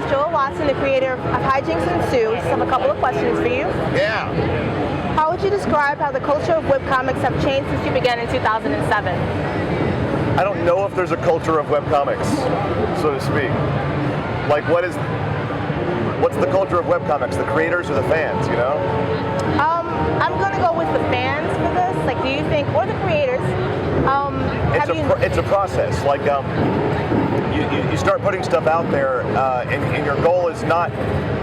Joel Watson, the creator of Hijinks Ensue. I have a couple of questions for you. Yeah. How would you describe how the culture of webcomics have changed since you began in 2007? I don't know if there's a culture of webcomics, so to speak. Like, what's the culture of webcomics? The creators or the fans, you know? I'm going to go with the fans for this. Like, do you think, or the creators, it's a process. Like, you start putting stuff out there, and your goal is not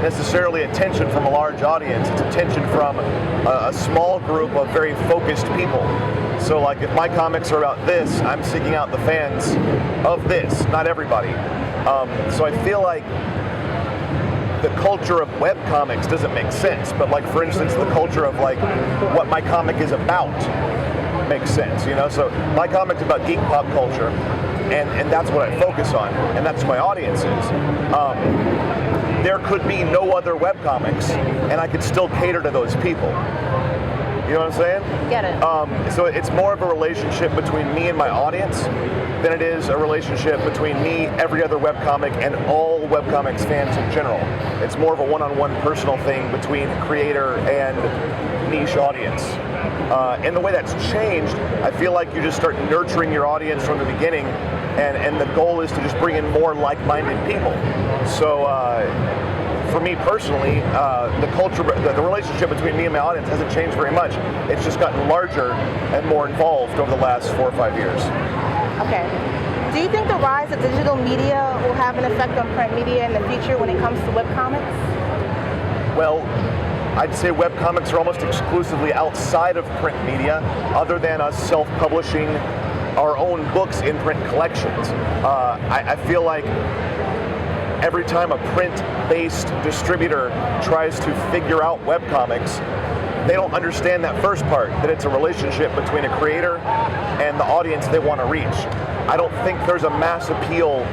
necessarily attention from a large audience. It's attention from a small group of very focused people. So, like, if my comics are about this, I'm seeking out the fans of this, not everybody. So I feel like the culture of webcomics doesn't make sense, but, like, for instance, the culture of, like, what my comic is about makes sense, you know? So my comic's about geek pop culture, and that's what I focus on, and that's who my audience is. There could be no other webcomics, and I could still cater to those people. You know what I'm saying? Get it. So it's more of a relationship between me and my audience than it is a relationship between me, every other webcomic, and all webcomics fans in general. It's more of a one-on-one personal thing between creator and niche audience. And the way that's changed, I feel like you just start nurturing your audience from the beginning, and the goal is to just bring in more like-minded people. So for me personally, the relationship between me and my audience hasn't changed very much. It's just gotten larger and more involved over the last 4 or 5 years. Okay. Do you think the rise of digital media will have an effect on print media in the future when it comes to webcomics? Well, I'd say webcomics are almost exclusively outside of print media, other than us self-publishing our own books in print collections. I feel like every time a print-based distributor tries to figure out webcomics, they don't understand that first part, that it's a relationship between a creator and the audience they want to reach. I don't think there's a mass appeal,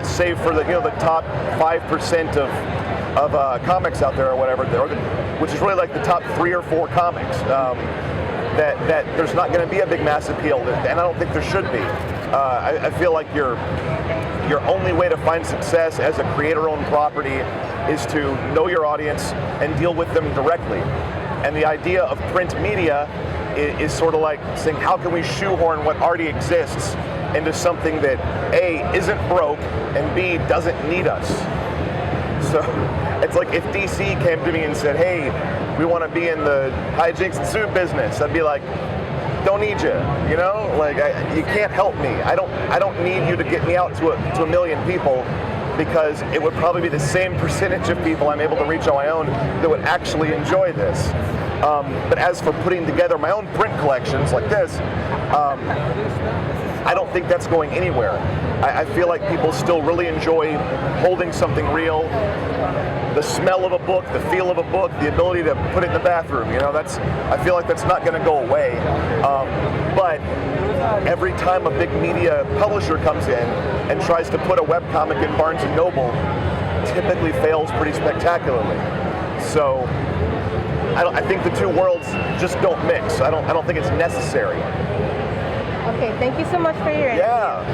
save for the top 5% of comics out there or whatever, which is really like the top 3 or 4 comics. That there's not going to be a big mass appeal, and I don't think there should be. I feel like your only way to find success as a creator-owned property is to know your audience and deal with them directly. And the idea of print media is sort of like saying, how can we shoehorn what already exists into something that A, isn't broke, and B, doesn't need us. So it's like if DC came to me and said, hey, we want to be in the Hijinks Ensue business, I'd be like, don't need you, you know? Like, you can't help me. I don't need you to get me out to a million people, because it would probably be the same percentage of people I'm able to reach on my own that would actually enjoy this. But as for putting together my own print collections like this, I don't think that's going anywhere. I feel like people still really enjoy holding something real, the smell of a book, the feel of a book, the ability to put it in the bathroom. You know, I feel like that's not going to go away. But every time a big media publisher comes in and tries to put a webcomic in Barnes & Noble, typically fails pretty spectacularly. So I think the two worlds just don't mix. I don't think it's necessary. Okay, thank you so much for your interview. Yeah.